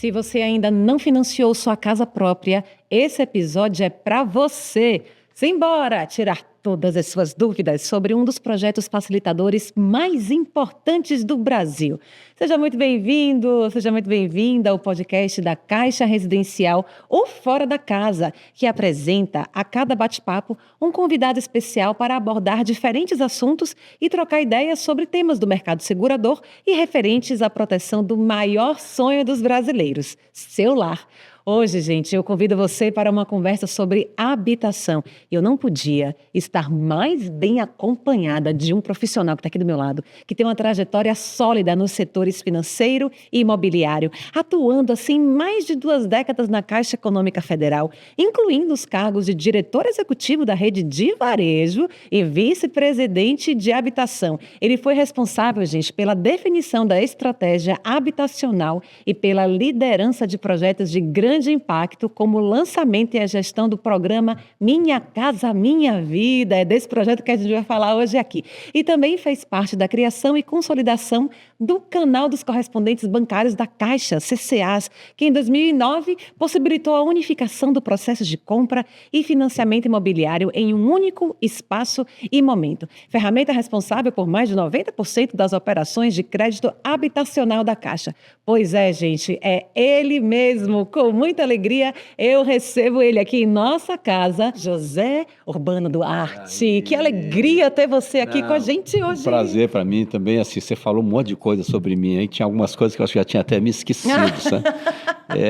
Se você ainda não financiou sua casa própria, esse episódio é para você. Simbora tirar todas as suas dúvidas sobre um dos projetos facilitadores mais importantes do Brasil. Seja muito bem-vindo, seja muito bem-vinda ao podcast da Caixa Residencial ou Fora da Casa, que apresenta a cada bate-papo um convidado especial para abordar diferentes assuntos e trocar ideias sobre temas do mercado segurador e referentes à proteção do maior sonho dos brasileiros, seu lar. Hoje, gente, eu convido você para uma conversa sobre habitação. Eu não podia estar mais bem acompanhada de um profissional que está aqui do meu lado, que tem uma trajetória sólida nos setores financeiro e imobiliário, atuando assim mais de 2 décadas na Caixa Econômica Federal, incluindo os cargos de diretor executivo da rede de varejo e vice-presidente de habitação. Ele foi responsável, gente, pela definição da estratégia habitacional e pela liderança de projetos de grande impacto, como o lançamento e a gestão do programa Minha Casa Minha Vida. É desse projeto que a gente vai falar hoje aqui. E também fez parte da criação e consolidação do canal dos correspondentes bancários da Caixa, CCAs, que em 2009 possibilitou a unificação do processo de compra e financiamento imobiliário em um único espaço e momento. Ferramenta responsável por mais de 90% das operações de crédito habitacional da Caixa. Pois é, gente, é ele mesmo. Com muita alegria, eu recebo ele aqui em nossa casa, José Urbano Duarte. Que alegria ter você aqui com a gente hoje. Prazer para mim também. Assim, você falou um monte de coisa sobre mim, hein? Tinha algumas coisas que eu acho que já tinha até me esquecido, sabe?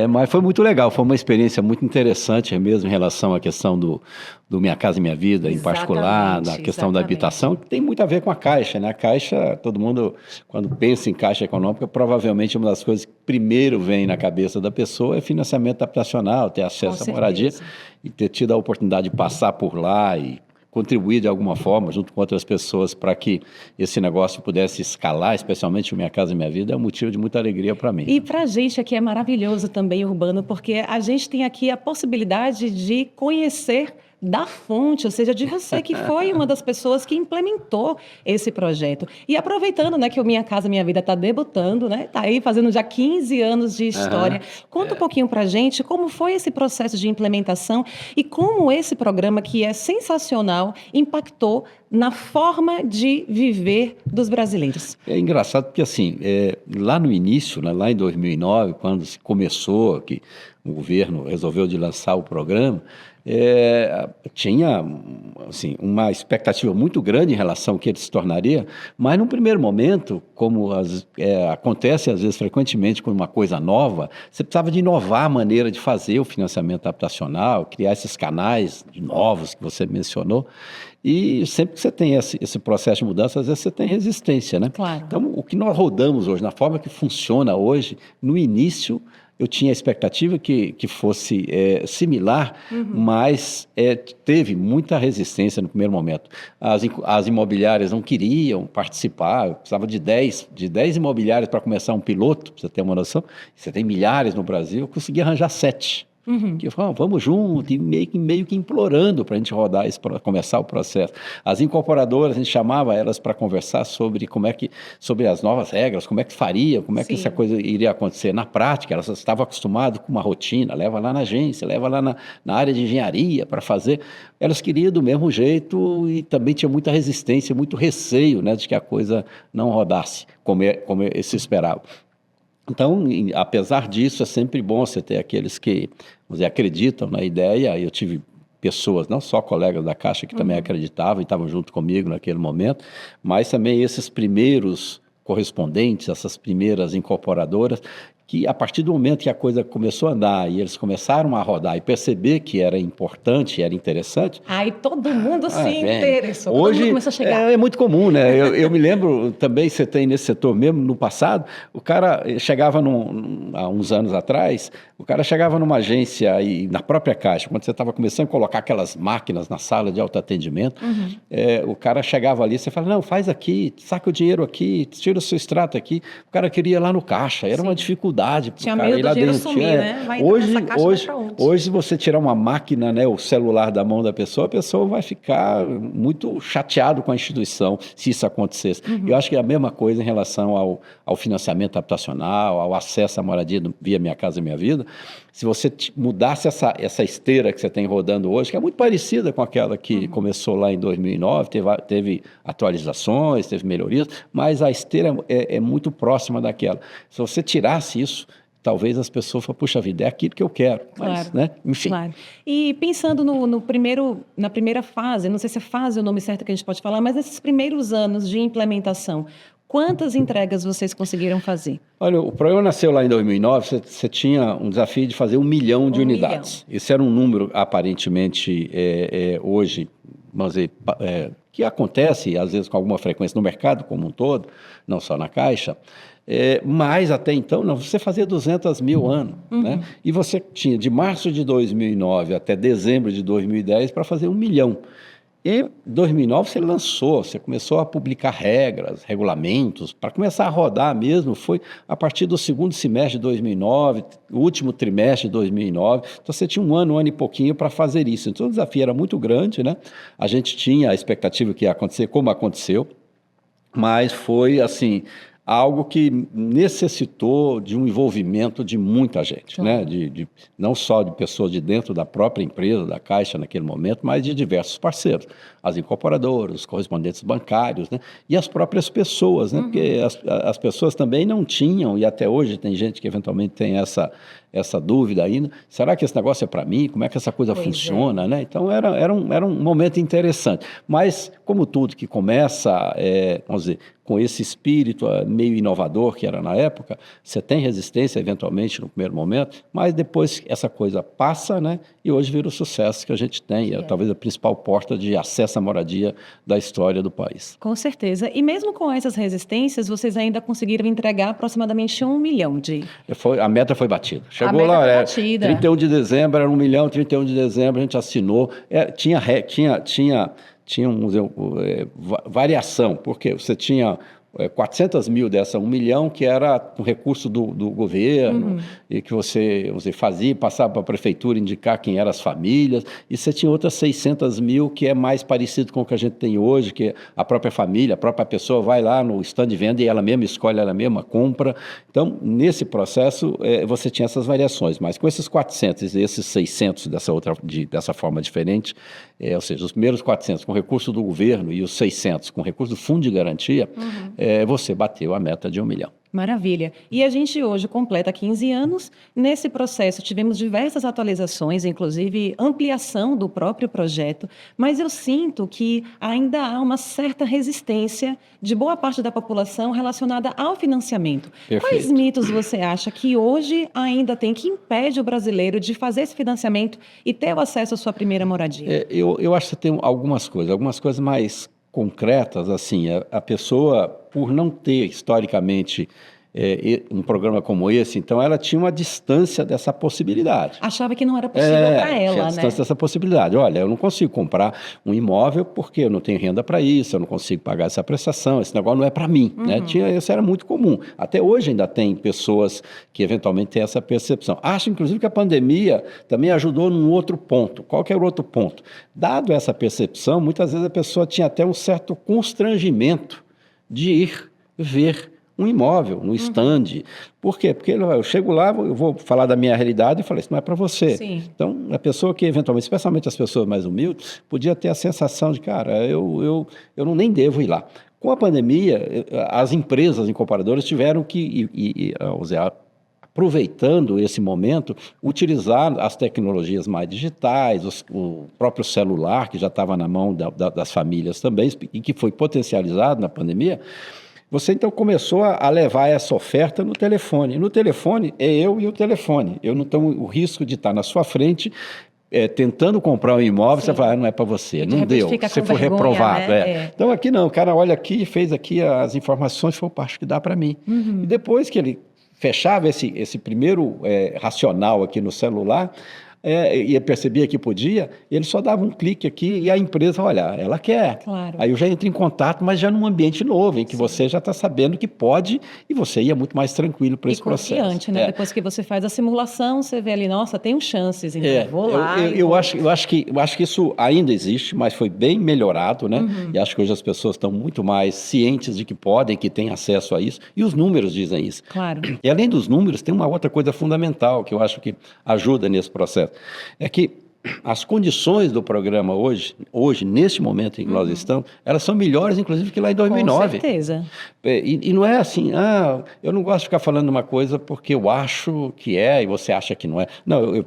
Mas foi muito legal, foi uma experiência muito interessante mesmo em relação à questão do Minha Casa Minha Vida, em particular, da questão da habitação, que tem muito a ver com a Caixa, né? A Caixa, todo mundo, quando pensa em Caixa Econômica, provavelmente uma das coisas que primeiro vem na cabeça da pessoa é financiamento habitacional, ter acesso à moradia e ter tido a oportunidade de passar por lá e contribuir de alguma forma, junto com outras pessoas, para que esse negócio pudesse escalar, especialmente o Minha Casa Minha Vida, é um motivo de muita alegria para mim. E para a gente aqui é maravilhoso também, Urbano, porque a gente tem aqui a possibilidade de conhecer da fonte, ou seja, de você que foi uma das pessoas que implementou esse projeto. E aproveitando, né, que o Minha Casa Minha Vida está debutando, né, está aí fazendo já 15 anos de história. Conta um pouquinho para a gente como foi esse processo de implementação e como esse programa, que é sensacional, impactou na forma de viver dos brasileiros. É engraçado porque, assim, lá no início, né, lá em 2009, quando se começou, que o governo resolveu de lançar o programa, tinha assim, uma expectativa muito grande em relação ao que ele se tornaria, mas num primeiro momento, como acontece às vezes frequentemente com uma coisa nova, você precisava de inovar a maneira de fazer o financiamento habitacional, criar esses canais novos que você mencionou. E sempre que você tem esse processo de mudança, às vezes você tem resistência, né? Claro. Então, o que nós rodamos hoje, na forma que funciona hoje, no início eu tinha a expectativa que fosse similar, mas teve muita resistência no primeiro momento. As imobiliárias não queriam participar, eu precisava de 10 imobiliárias para começar um piloto, para você ter uma noção. Você tem milhares no Brasil, eu consegui arranjar 7. Que falam, vamos junto, e meio que implorando para a gente rodar isso, para começar o processo. As incorporadoras, a gente chamava elas para conversar sobre sobre as novas regras, como é que faria, como é que essa coisa iria acontecer na prática. Elas estavam acostumadas com uma rotina, leva lá na agência, leva lá na área de engenharia para fazer. Elas queriam do mesmo jeito e também tinha muita resistência, muito receio, né, de que a coisa não rodasse como se esperava. Então, apesar disso, é sempre bom você ter aqueles que, vamos dizer, acreditam na ideia. Eu tive pessoas, não só colegas da Caixa, que também acreditavam e estavam junto comigo naquele momento, mas também esses primeiros correspondentes, essas primeiras incorporadoras, que a partir do momento que a coisa começou a andar e eles começaram a rodar e perceber que era importante, era interessante... Aí todo mundo se interessou, hoje, todo mundo começou a chegar. É muito comum, né? Eu me lembro também, você tem nesse setor mesmo, no passado, o cara chegava há uns anos atrás, o cara chegava numa agência e na própria Caixa, quando você estava começando a colocar aquelas máquinas na sala de autoatendimento, o cara chegava ali, você fala, não, faz aqui, saca o dinheiro aqui, tira o seu extrato aqui. O cara queria ir lá no caixa, era uma dificuldade dificuldade para o Tinha cara medo ir do lá dinheiro dentro. sumir, né? Vai entrar nessa caixa, vai pra onde? Hoje, se você tirar uma máquina, né, o celular da mão da pessoa, a pessoa vai ficar muito chateado com a instituição se isso acontecesse. Eu acho que é a mesma coisa em relação ao financiamento habitacional, ao acesso à moradia via Minha Casa Minha Vida. Se você mudasse essa esteira que você tem rodando hoje, que é muito parecida com aquela que começou lá em 2009, teve atualizações, teve melhorias, mas a esteira é muito próxima daquela. Se você tirasse isso, talvez as pessoas falem, puxa vida, é aquilo que eu quero. Mas, Claro, né? Enfim. claro. E pensando na primeira fase, não sei se é fase é o nome certo que a gente pode falar, mas nesses primeiros anos de implementação, quantas entregas vocês conseguiram fazer? Olha, o programa nasceu lá em 2009, você tinha um desafio de fazer 1 milhão de unidades. Esse era um número, aparentemente, hoje, vamos dizer, que acontece, às vezes, com alguma frequência no mercado como um todo, não só na Caixa, mas até então, não, você fazia 200 mil ano, né? E você tinha de março de 2009 até dezembro de 2010 para fazer 1 milhão. Em 2009 você começou a publicar regras, regulamentos, para começar a rodar mesmo, foi a partir do segundo semestre de 2009, o último trimestre de 2009, então você tinha um ano e pouquinho para fazer isso, então o desafio era muito grande, né? A gente tinha a expectativa que ia acontecer como aconteceu, mas foi assim, algo que necessitou de um envolvimento de muita gente, né? Não só de pessoas de dentro da própria empresa, da Caixa naquele momento, mas de diversos parceiros, as incorporadoras, os correspondentes bancários, né? E as próprias pessoas, né? Porque as pessoas também não tinham, e até hoje tem gente que eventualmente tem essa dúvida ainda, será que esse negócio é para mim? Como é que essa coisa funciona, né? Então era um momento interessante, mas como tudo que começa, vamos dizer, com esse espírito meio inovador que era na época, você tem resistência eventualmente no primeiro momento, mas depois essa coisa passa, né? E hoje vira o sucesso que a gente tem, talvez a principal porta de acesso à moradia da história do país. Com certeza. E mesmo com essas resistências, vocês ainda conseguiram entregar aproximadamente 1 milhão de... A meta foi batida. A meta lá, foi batida. 31 de dezembro, era 1 milhão, 31 de dezembro a gente assinou, tinha variação, porque você tinha 400 mil dessa 1 milhão, que era com recurso do governo, e que você fazia, passava para a prefeitura indicar quem eram as famílias, e você tinha outras 600 mil, que é mais parecido com o que a gente tem hoje, que a própria família, a própria pessoa vai lá no stand de venda e ela mesma escolhe, ela mesma compra. Então, nesse processo, você tinha essas variações, mas com esses 400 e esses 600 dessa forma diferente, ou seja, os primeiros 400 com recurso do governo e os 600 com recurso do fundo de garantia, você bateu a meta de 1 milhão. Maravilha. E a gente hoje completa 15 anos. Nesse processo tivemos diversas atualizações, inclusive ampliação do próprio projeto, mas eu sinto que ainda há uma certa resistência de boa parte da população relacionada ao financiamento. Perfeito. Quais mitos você acha que hoje ainda tem que impede o brasileiro de fazer esse financiamento e ter o acesso à sua primeira moradia? Eu acho que tem algumas coisas mais concretas, assim, a pessoa, por não ter historicamente um programa como esse, então ela tinha uma distância dessa possibilidade. Achava que não era possível para ela, tinha a distância dessa possibilidade. Olha, eu não consigo comprar um imóvel porque eu não tenho renda para isso, eu não consigo pagar essa prestação, esse negócio não é para mim, né? Isso era muito comum. Até hoje ainda tem pessoas que eventualmente têm essa percepção. Acho, inclusive, que a pandemia também ajudou num outro ponto. Qual que era o outro ponto? Dado essa percepção, muitas vezes a pessoa tinha até um certo constrangimento de ir ver um imóvel, no stand. Por quê? Porque eu chego lá, eu vou falar da minha realidade e falei, isso não é para você. Sim. Então, a pessoa que eventualmente, especialmente as pessoas mais humildes, podia ter a sensação de, cara, eu nem devo ir lá. Com a pandemia, as empresas incorporadoras tiveram que, aproveitando esse momento, utilizar as tecnologias mais digitais, o próprio celular, que já estava na mão das famílias também, e que foi potencializado na pandemia. Você, então, começou a levar essa oferta no telefone. E no telefone, é eu e o telefone. Eu não tenho o risco de estar na sua frente, tentando comprar um imóvel, você fala, não é para você, não deu, você foi reprovado. Né? Então, aqui não, o cara olha aqui, fez aqui as informações, foi acho que dá para mim. E depois que ele fechava esse primeiro racional aqui no celular, e percebia que podia, ele só dava um clique aqui e a empresa, olha, ela quer. Claro. Aí eu já entro em contato, mas já num ambiente novo, em que você já está sabendo que pode e você ia muito mais tranquilo para esse processo. E confiante, né? Depois que você faz a simulação, você vê ali, nossa, tenho chances, então vou lá. Eu acho que isso ainda existe, mas foi bem melhorado, né? E acho que hoje as pessoas estão muito mais cientes de que podem, que têm acesso a isso, e os números dizem isso. Claro. E além dos números, tem uma outra coisa fundamental que eu acho que ajuda nesse processo, é que as condições do programa hoje, neste momento em que nós estamos, elas são melhores, inclusive, que lá em 2009. Com certeza. E não é assim, eu não gosto de ficar falando uma coisa porque eu acho que é e você acha que não é. Não,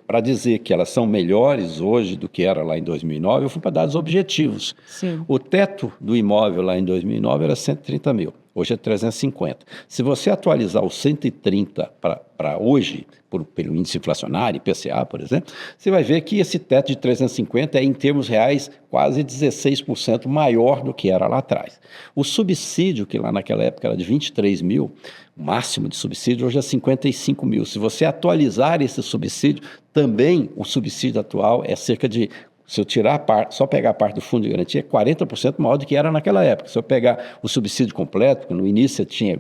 para dizer que elas são melhores hoje do que era lá em 2009, eu fui para dados objetivos. Sim. O teto do imóvel lá em 2009 era 130 mil. Hoje é 350. Se você atualizar os 130 para hoje, pelo índice inflacionário, IPCA, por exemplo, você vai ver que esse teto de 350 é, em termos reais, quase 16% maior do que era lá atrás. O subsídio, que lá naquela época era de 23 mil, o máximo de subsídio, hoje é 55 mil. Se você atualizar esse subsídio, também o subsídio atual é cerca de... Se eu tirar só pegar a parte do fundo de garantia, é 40% maior do que era naquela época. Se eu pegar o subsídio completo, porque no início você tinha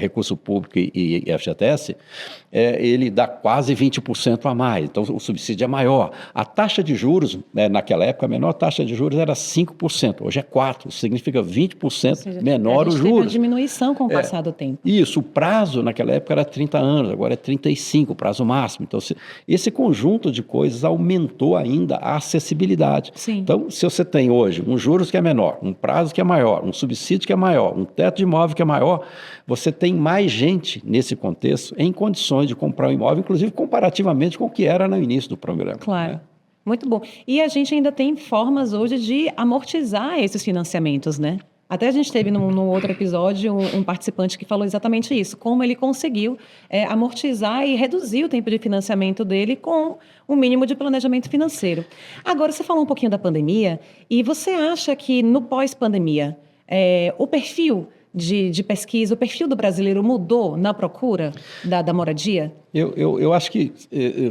recurso público e FGTS, ele dá quase 20% a mais. Então, o subsídio é maior. A taxa de juros, naquela época, a menor taxa de juros era 5%. Hoje é 4%. Isso significa 20% menor os juros. Teve uma diminuição com o passar do tempo. Isso. O prazo, naquela época, era 30 anos. Agora é 35, o prazo máximo. Então, esse conjunto de coisas aumentou ainda a acessibilidade. Sim. Então, se você tem hoje um juros que é menor, um prazo que é maior, um subsídio que é maior, um teto de imóvel que é maior, você tem mais gente nesse contexto em condições de comprar um imóvel, inclusive comparativamente com o que era no início do programa. Claro. Né? Muito bom. E a gente ainda tem formas hoje de amortizar esses financiamentos, né? Até a gente teve no outro episódio um participante que falou exatamente isso, como ele conseguiu amortizar e reduzir o tempo de financiamento dele com um mínimo de planejamento financeiro. Agora, você falou um pouquinho da pandemia, e você acha que no pós-pandemia, o perfil de pesquisa, o perfil do brasileiro mudou na procura da moradia? Eu acho que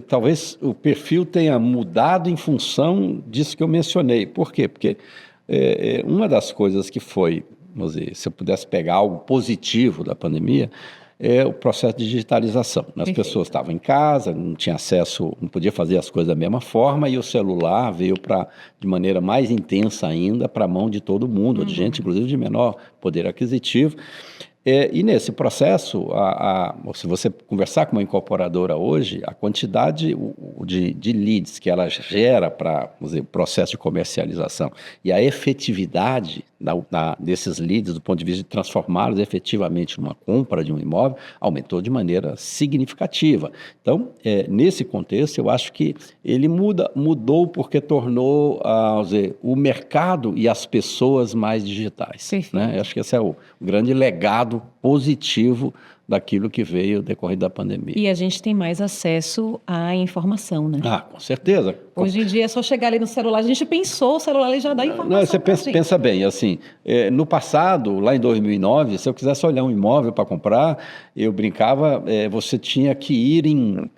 talvez o perfil tenha mudado em função disso que eu mencionei. Por quê? Porque uma das coisas que foi, vamos dizer, se eu pudesse pegar algo positivo da pandemia, é o processo de digitalização. As pessoas estavam em casa, não tinham acesso, não podia fazer as coisas da mesma forma, e o celular veio de maneira mais intensa ainda para a mão de todo mundo, de gente, inclusive, de menor poder aquisitivo. E nesse processo, se você conversar com uma incorporadora hoje, a quantidade de leads que ela gera para o processo de comercialização e a efetividade desses leads, do ponto de vista de transformá-los efetivamente numa compra de um imóvel, aumentou de maneira significativa. Então, nesse contexto, eu acho que ele mudou porque tornou o mercado e as pessoas mais digitais. Né? Eu acho que esse é o grande legado positivo daquilo que veio decorrer da pandemia. E a gente tem mais acesso à informação, né? Com certeza. Hoje em dia é só chegar ali no celular, a gente pensou, o celular ali já dá informação. Não, você pensa bem, assim, no passado, lá em 2009, se eu quisesse olhar um imóvel para comprar, eu brincava, você tinha que ir em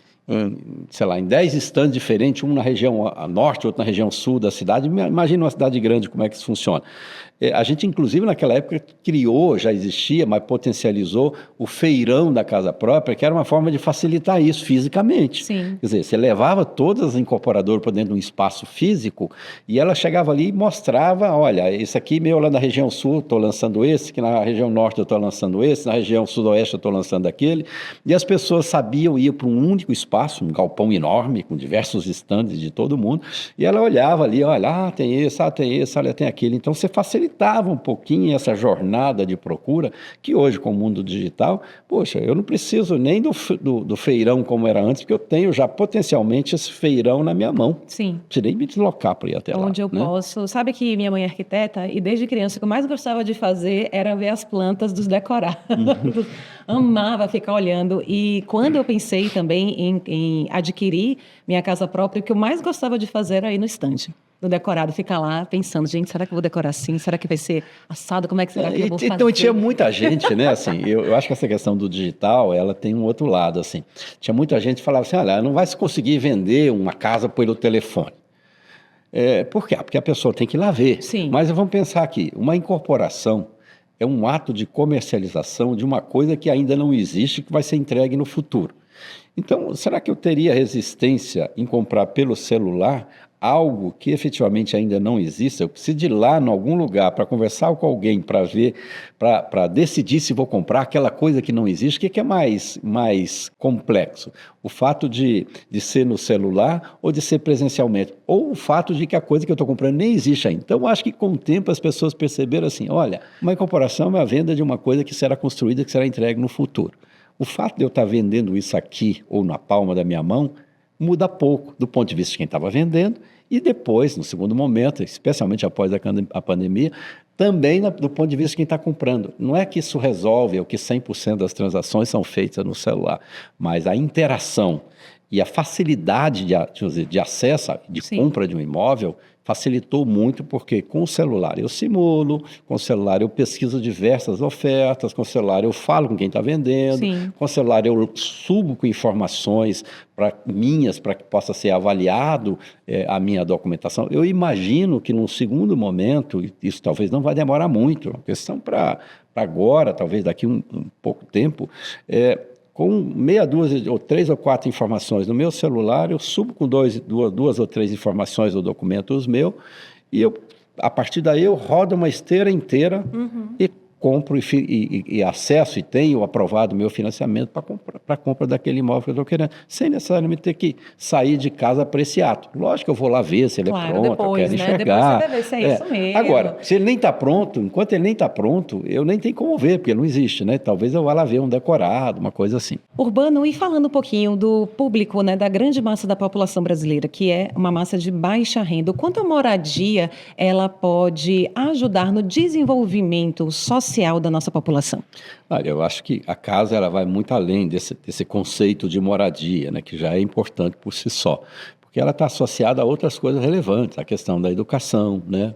10 estandes diferentes, um na região norte, outro na região sul da cidade. Imagina uma cidade grande, como é que isso funciona. A gente, inclusive, naquela época, já existia, mas potencializou o feirão da casa própria, que era uma forma de facilitar isso fisicamente. Sim. Quer dizer, você levava todas as incorporadoras para dentro de um espaço físico e ela chegava ali e mostrava, olha, esse aqui meu lá na região sul, estou lançando esse, que na região norte eu estou lançando esse, na região sudoeste eu estou lançando aquele. E as pessoas sabiam ir para um único espaço, um galpão enorme, com diversos estandes de todo mundo, e ela olhava ali, olha, tem esse, olha, tem aquele. Então, você facilitava um pouquinho essa jornada de procura, que hoje, com o mundo digital, poxa, eu não preciso nem do feirão como era antes, porque eu tenho já potencialmente esse feirão na minha mão. Sim. Não preciso nem me deslocar para ir até lá. Onde eu posso. Sabe que minha mãe é arquiteta e desde criança o que eu mais gostava de fazer era ver as plantas dos decorados. Amava ficar olhando. E quando eu pensei também em adquirir minha casa própria, o que eu mais gostava de fazer era ir no estande. do decorado fica lá pensando, gente, será que eu vou decorar assim? Será que vai ser assado? Como é que será que eu vou fazer? Então, tinha muita gente, né, assim, eu acho que essa questão do digital, ela tem um outro lado, assim. Tinha muita gente que falava assim, olha, não vai se conseguir vender uma casa pelo telefone. Por quê? Porque a pessoa tem que ir lá ver. Sim. Mas vamos pensar aqui, uma incorporação é um ato de comercialização de uma coisa que ainda não existe, que vai ser entregue no futuro. Então, será que eu teria resistência em comprar pelo celular algo que efetivamente ainda não existe? Eu preciso de ir lá em algum lugar para conversar com alguém, para ver, para decidir se vou comprar aquela coisa que não existe. O que é mais complexo? O fato de ser no celular ou de ser presencialmente? Ou o fato de que a coisa que eu estou comprando nem existe ainda? Então, eu acho que com o tempo as pessoas perceberam assim, olha, uma incorporação é a venda de uma coisa que será construída, que será entregue no futuro. O fato de eu estar vendendo isso aqui ou na palma da minha mão muda pouco do ponto de vista de quem estava vendendo e depois, no segundo momento, especialmente após a pandemia, também do ponto de vista de quem está comprando. Não é que isso resolve, é o que 100% das transações são feitas no celular, mas a interação e a facilidade de acesso, de Sim. compra de um imóvel, facilitou muito, porque com o celular eu simulo, com o celular eu pesquiso diversas ofertas, com o celular eu falo com quem está vendendo, Sim. com o celular eu subo com informações para que possa ser avaliado a minha documentação. Eu imagino que num segundo momento, isso talvez não vai demorar muito, é uma questão para agora, talvez daqui um pouco tempo, com meia dúzia ou 3 ou 4 informações no meu celular, eu subo com duas ou 3 informações do documento meu e a partir daí eu rodo uma esteira inteira e compro e acesso e tenho aprovado o meu financiamento para a compra daquele imóvel que eu estou querendo, sem necessariamente ter que sair de casa para esse ato. Lógico que eu vou lá ver se ele é pronto, depois, eu quero enxergar. Depois você vai ver se é isso mesmo. Agora, se ele nem está pronto, enquanto ele nem está pronto, eu nem tenho como ver, porque ele não existe, né? Talvez eu vá lá ver um decorado, uma coisa assim. Urbano, e falando um pouquinho do público, né, da grande massa da população brasileira, que é uma massa de baixa renda, o quanto a moradia ela pode ajudar no desenvolvimento social da nossa população? Olha, eu acho que a casa ela vai muito além desse conceito de moradia, né, que já é importante por si só, porque ela está associada a outras coisas relevantes, a questão da educação, né?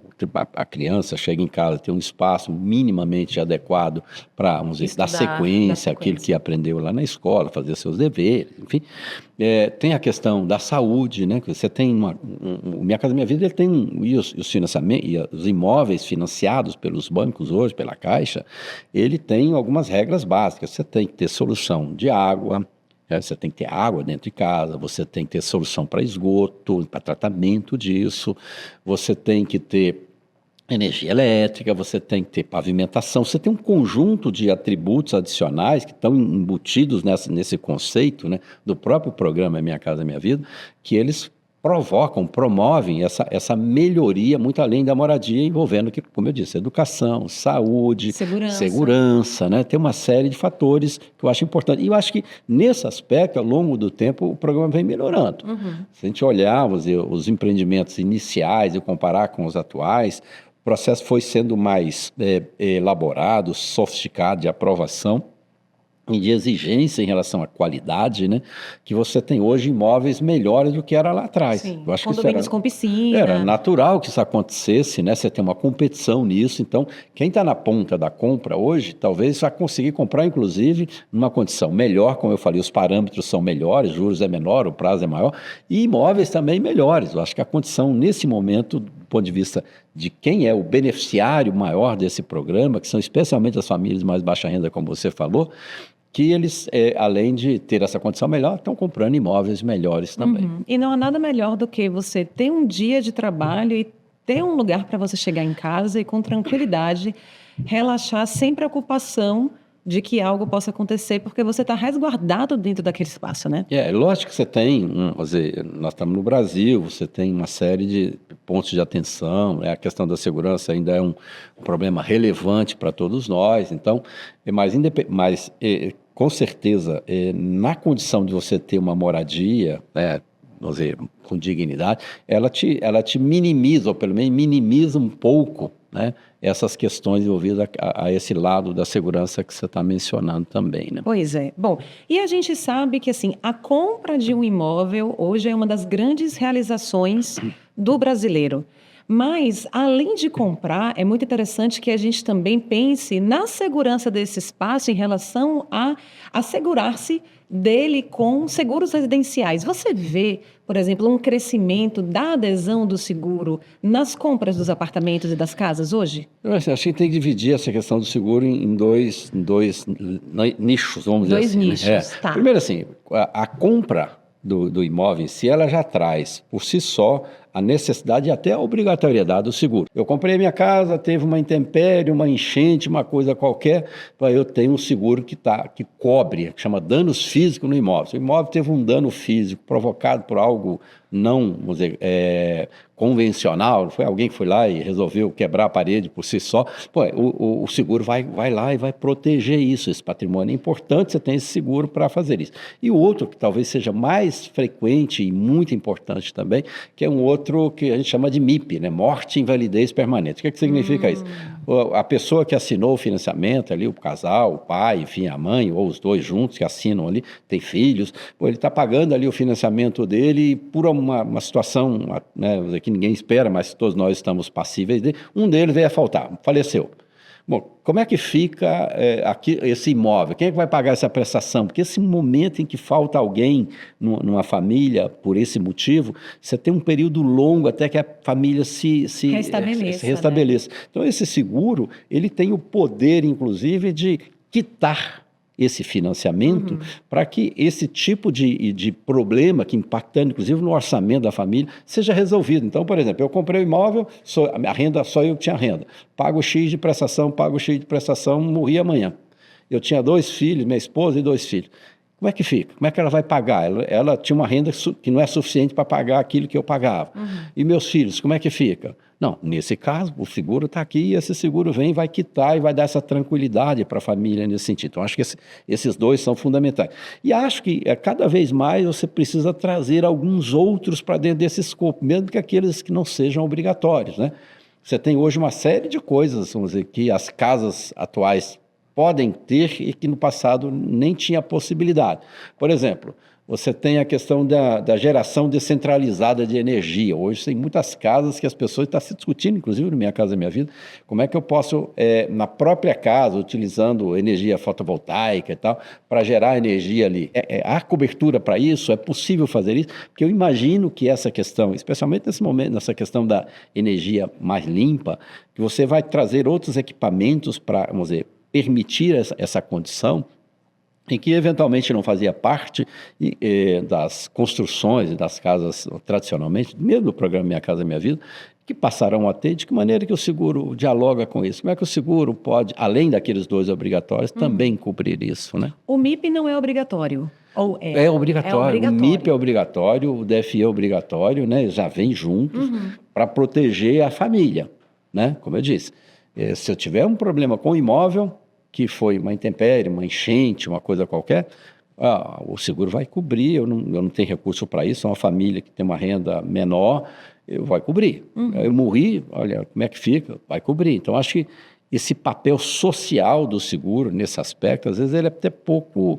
A criança chega em casa, tem um espaço minimamente adequado para, vamos dizer, dar sequência àquilo que aprendeu lá na escola, fazer seus deveres, enfim. Tem a questão da saúde, né? Que você tem Minha Casa Minha Vida, ele tem os financiamentos, e os imóveis financiados pelos bancos hoje, pela Caixa, ele tem algumas regras básicas. Você tem que ter solução de água, você tem que ter água dentro de casa, você tem que ter solução para esgoto, para tratamento disso, você tem que ter energia elétrica, você tem que ter pavimentação, você tem um conjunto de atributos adicionais que estão embutidos nesse conceito, né, do próprio programa Minha Casa Minha Vida, que eles promovem essa melhoria muito além da moradia, envolvendo, como eu disse, educação, saúde, segurança, né? Tem uma série de fatores que eu acho importante. E eu acho que, nesse aspecto, ao longo do tempo, o programa vem melhorando. Se a gente olhar os empreendimentos iniciais e comparar com os atuais, o processo foi sendo mais elaborado, sofisticado, de aprovação e de exigência em relação à qualidade, né, que você tem hoje imóveis melhores do que era lá atrás. Sim, eu acho condomínios com piscina. Era natural que isso acontecesse, né? Você tem uma competição nisso, então quem está na ponta da compra hoje, talvez vai conseguir comprar, inclusive, numa condição melhor, como eu falei, os parâmetros são melhores, juros é menor, o prazo é maior, e imóveis também melhores. Eu acho que a condição, nesse momento, do ponto de vista de quem é o beneficiário maior desse programa, que são especialmente as famílias de mais baixa renda, como você falou, que eles, além de ter essa condição melhor, estão comprando imóveis melhores também. E não há nada melhor do que você ter um dia de trabalho e ter um lugar para você chegar em casa e com tranquilidade, relaxar sem preocupação de que algo possa acontecer, porque você está resguardado dentro daquele espaço, né? Lógico que você tem, nós estamos no Brasil, você tem uma série de pontos de atenção, a questão da segurança ainda é um problema relevante para todos nós, então, mas com certeza, na condição de você ter uma moradia, vamos dizer, com dignidade, ela te minimiza, ou pelo menos minimiza um pouco, né, essas questões envolvidas a esse lado da segurança que você está mencionando também, né? Pois é. Bom, e a gente sabe que, assim, a compra de um imóvel hoje é uma das grandes realizações do brasileiro. Mas, além de comprar, é muito interessante que a gente também pense na segurança desse espaço em relação a assegurar-se dele com seguros residenciais. Você vê, por exemplo, um crescimento da adesão do seguro nas compras dos apartamentos e das casas hoje? Eu acho que tem que dividir essa questão do seguro em dois nichos, vamos dizer assim. Dois nichos, tá. Primeiro, assim, a compra do imóvel em si, ela já traz, por si só, a necessidade e até a obrigatoriedade do seguro. Eu comprei a minha casa, teve uma intempérie, uma enchente, uma coisa qualquer, eu tenho um seguro que cobre, que chama danos físicos no imóvel. Se o imóvel teve um dano físico provocado por algo não, vamos dizer, convencional, foi alguém que foi lá e resolveu quebrar a parede por si só, o seguro vai lá e vai proteger isso, esse patrimônio. É importante você ter esse seguro para fazer isso. E o outro, que talvez seja mais frequente e muito importante também, que é um outro que a gente chama de MIP, né? Morte e invalidez permanente. O que significa isso? A pessoa que assinou o financiamento ali, o casal, o pai, enfim, a mãe, ou os dois juntos que assinam ali, tem filhos, ele está pagando ali o financiamento dele por uma situação, né, que ninguém espera, mas todos nós estamos passíveis dele. Um deles veio a faltar, faleceu. Bom, como é que fica aqui esse imóvel? Quem é que vai pagar essa prestação? Porque esse momento em que falta alguém numa família, por esse motivo, você tem um período longo até que a família se restabeleça. Né? Então, esse seguro, ele tem o poder, inclusive, de quitar esse financiamento para que esse tipo de problema que impactando, inclusive, no orçamento da família, seja resolvido. Então, por exemplo, eu comprei o imóvel, a renda, só eu tinha renda. Pago X de prestação, morri amanhã. Eu tinha 2 filhos, minha esposa e 2 filhos. Como é que fica? Como é que ela vai pagar? Ela tinha uma renda que não é suficiente para pagar aquilo que eu pagava. E meus filhos, como é que fica? Não, nesse caso, o seguro está aqui e esse seguro vai quitar e vai dar essa tranquilidade para a família nesse sentido. Então, acho que esses dois são fundamentais. E acho que cada vez mais você precisa trazer alguns outros para dentro desse escopo, mesmo que aqueles que não sejam obrigatórios, né? Você tem hoje uma série de coisas, vamos dizer, que as casas atuais podem ter e que no passado nem tinha possibilidade. Por exemplo, você tem a questão da geração descentralizada de energia. Hoje tem muitas casas que as pessoas estão se discutindo, inclusive na Minha Casa Minha Vida, como é que eu posso, na própria casa, utilizando energia fotovoltaica e tal, para gerar energia ali. Há cobertura para isso? É possível fazer isso? Porque eu imagino que essa questão, especialmente nesse momento, nessa questão da energia mais limpa, que você vai trazer outros equipamentos para, vamos dizer, permitir essa condição, em que eventualmente não fazia parte das construções das casas tradicionalmente, mesmo do programa Minha Casa Minha Vida, que passarão a ter, de que maneira que o seguro dialoga com isso? Como é que o seguro pode, além daqueles 2 obrigatórios, também cobrir isso, né? O MIP não é obrigatório? Ou é obrigatório. O MIP é obrigatório, o DFI é obrigatório, né? Já vem juntos para proteger a família, né? Como eu disse, se eu tiver um problema com o imóvel, que foi uma intempérie, uma enchente, uma coisa qualquer, o seguro vai cobrir, eu não tenho recurso para isso, é uma família que tem uma renda menor, vai cobrir. Eu morri, olha, como é que fica? Vai cobrir. Então, acho que esse papel social do seguro, nesse aspecto, às vezes ele é até pouco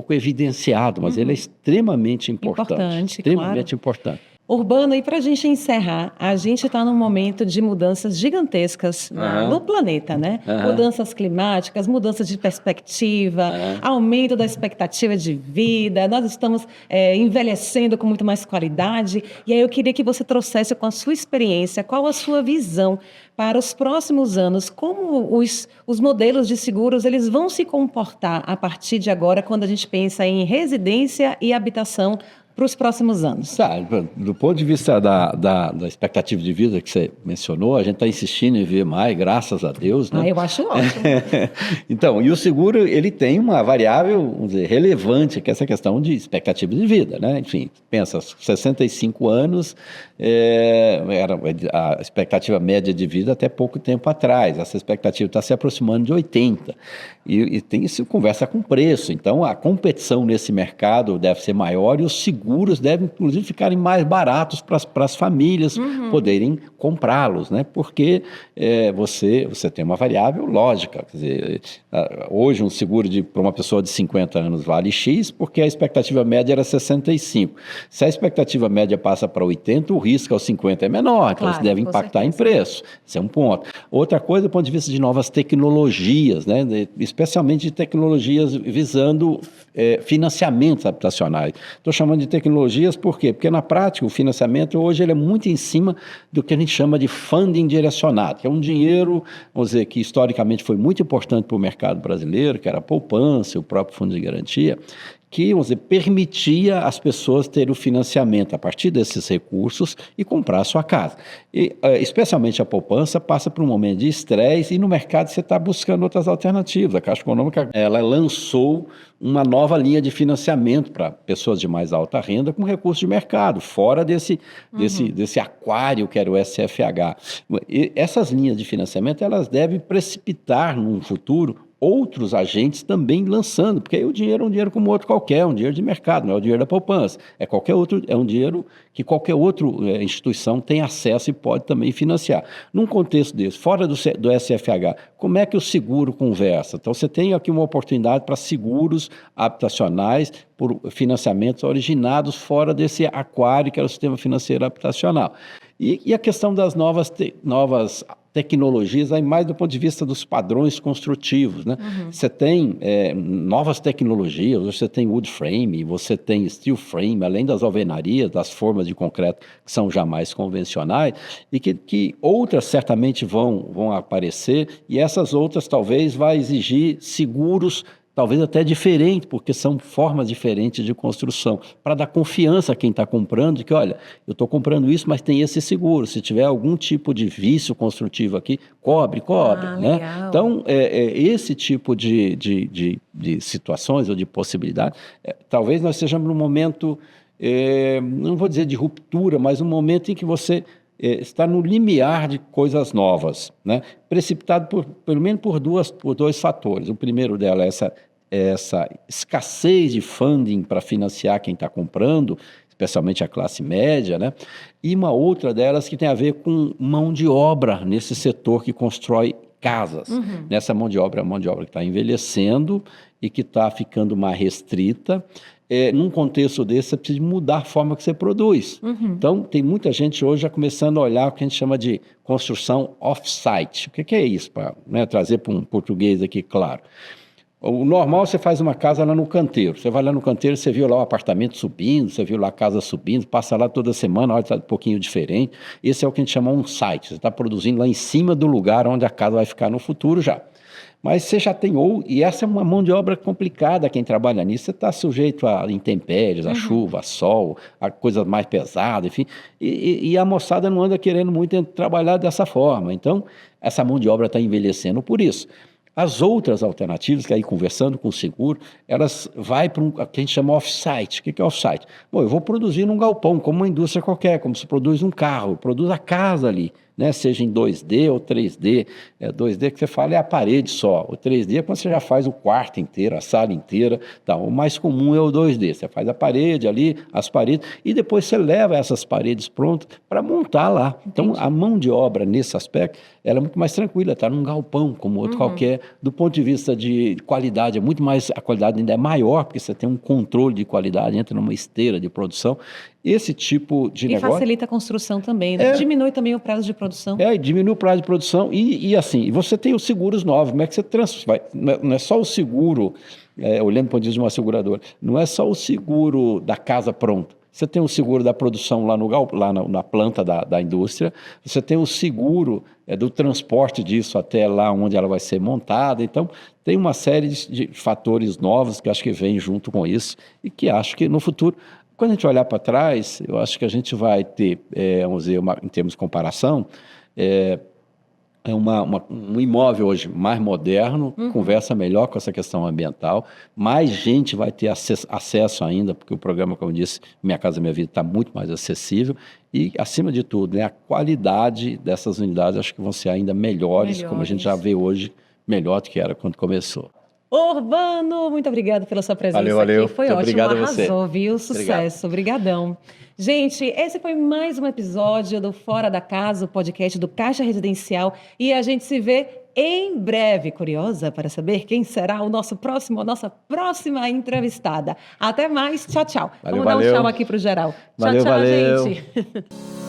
evidenciado, mas ele é extremamente importante. Extremamente importante. Urbano, e para a gente encerrar, a gente está num momento de mudanças gigantescas no planeta, né? Mudanças climáticas, mudanças de perspectiva, aumento da expectativa de vida, nós estamos envelhecendo com muito mais qualidade, e aí eu queria que você trouxesse com a sua experiência, qual a sua visão para os próximos anos, como os modelos de seguros eles vão se comportar a partir de agora, quando a gente pensa em residência e habitação para os próximos anos? Do ponto de vista da expectativa de vida que você mencionou, a gente está insistindo em ver mais, graças a Deus, né? Eu acho ótimo. Então, e o seguro, ele tem uma variável, vamos dizer, relevante, que é essa questão de expectativa de vida, né? Enfim, pensa, 65 anos era a expectativa média de vida até pouco tempo atrás. Essa expectativa está se aproximando de 80. E tem isso, conversa com preço. Então, a competição nesse mercado deve ser maior e o seguro seguros devem, inclusive, ficarem mais baratos para as famílias poderem comprá-los, né? Porque você tem uma variável lógica. Quer dizer, hoje um seguro para uma pessoa de 50 anos vale X, porque a expectativa média era 65. Se a expectativa média passa para 80, o risco aos 50 é menor, então isso deve impactar em preço. Esse é um ponto. Outra coisa, do ponto de vista de novas tecnologias, né? Especialmente de tecnologias visando financiamentos habitacionais. Estou chamando de tecnologias por quê? Porque na prática o financiamento hoje ele é muito em cima do que a gente chama de funding direcionado, que é um dinheiro, vamos dizer, que historicamente foi muito importante para o mercado brasileiro, que era a poupança, o próprio fundo de garantia, que, vamos dizer, permitia às pessoas terem o financiamento a partir desses recursos e comprar a sua casa. E, especialmente a poupança passa por um momento de estresse e no mercado você está buscando outras alternativas. A Caixa Econômica, ela lançou uma nova linha de financiamento para pessoas de mais alta renda com recursos de mercado, fora desse aquário que era o SFH. E essas linhas de financiamento, elas devem precipitar num futuro outros agentes também lançando, porque aí o dinheiro é um dinheiro como outro qualquer, é um dinheiro de mercado, não é o dinheiro da poupança, é um dinheiro que qualquer outra instituição tem acesso e pode também financiar. Num contexto desse, fora do SFH, como é que o seguro conversa? Então você tem aqui uma oportunidade para seguros habitacionais por financiamentos originados fora desse aquário que é o sistema financeiro habitacional. E a questão das novas tecnologias, aí mais do ponto de vista dos padrões construtivos, né? Você tem novas tecnologias, você tem wood frame, você tem steel frame, além das alvenarias, das formas de concreto que são já mais convencionais, e que outras certamente vão aparecer, e essas outras talvez vai exigir seguros talvez até diferente, porque são formas diferentes de construção, para dar confiança a quem está comprando, de que, olha, eu estou comprando isso, mas tem esse seguro, se tiver algum tipo de vício construtivo aqui, cobre, né? Legal. Então, esse tipo de situações ou de possibilidade, talvez nós estejamos num momento, não vou dizer de ruptura, mas um momento em que você está no limiar de coisas novas, né? Precipitado pelo menos por dois fatores. O primeiro dela é essa escassez de funding para financiar quem está comprando, especialmente a classe média, né? E uma outra delas que tem a ver com mão de obra nesse setor que constrói casas. Nessa mão de obra, é a mão de obra que está envelhecendo e que está ficando mais restrita. Num contexto desse, você precisa mudar a forma que você produz. Então, tem muita gente hoje já começando a olhar o que a gente chama de construção off-site. O que é isso? Para trazer para um português aqui, claro. O normal, você faz uma casa lá no canteiro. Você vai lá no canteiro, você viu lá o apartamento subindo, você viu lá a casa subindo, passa lá toda semana, a hora está um pouquinho diferente. Esse é o que a gente chama um site. Você está produzindo lá em cima do lugar onde a casa vai ficar no futuro já. Mas você já tem, e essa é uma mão de obra complicada, quem trabalha nisso, você está sujeito a intempéries, a chuva, a sol, a coisas mais pesadas, enfim, e a moçada não anda querendo muito trabalhar dessa forma. Então, essa mão de obra está envelhecendo por isso. As outras alternativas, que aí conversando com o seguro, elas vão para o que a gente chama off-site. O que é off-site? Bom, eu vou produzir num galpão, como uma indústria qualquer, como se produz um carro, eu produzo a casa ali, né? Seja em 2D ou 3D. 2D que você fala é a parede só. O 3D é quando você já faz o quarto inteiro, a sala inteira. Tá? O mais comum é o 2D. Você faz a parede ali, as paredes, e depois você leva essas paredes prontas para montar lá. Então, a mão de obra nesse aspecto, ela é muito mais tranquila, está num galpão, como outro qualquer. Do ponto de vista de qualidade, a qualidade ainda é maior, porque você tem um controle de qualidade, entra numa esteira de produção. Esse tipo de negócio... E facilita a construção também, né? Diminui também o prazo de produção. Diminui o prazo de produção e assim, você tem os seguros novos, como é que você transfere? Não é só o seguro, olhando para o ponto de vista de uma seguradora, não é só o seguro da casa pronta. Você tem o seguro da produção lá na planta da indústria, você tem o seguro do transporte disso até lá onde ela vai ser montada. Então, tem uma série de fatores novos que acho que vêm junto com isso e que acho que no futuro... Quando a gente olhar para trás, eu acho que a gente vai ter, vamos dizer, em termos de comparação, um imóvel hoje mais moderno, conversa melhor com essa questão ambiental, mais gente vai ter acesso ainda, porque o programa, como eu disse, Minha Casa Minha Vida, está muito mais acessível e, acima de tudo, a qualidade dessas unidades acho que vão ser ainda melhores, como a gente já vê hoje, melhor do que era quando começou. Urbano, muito obrigada pela sua presença Valeu. aqui. Foi Muito ótimo, obrigado a você. arrasou, viu? Sucesso, obrigadão. Gente, esse foi mais um episódio do Fora da Casa, o podcast do Caixa Residencial, e a gente se vê em breve. Curiosa para saber quem será o nosso próximo, a nossa próxima entrevistada. Até mais, tchau, tchau. Vamos dar um tchau aqui para o geral. Tchau, Valeu. gente.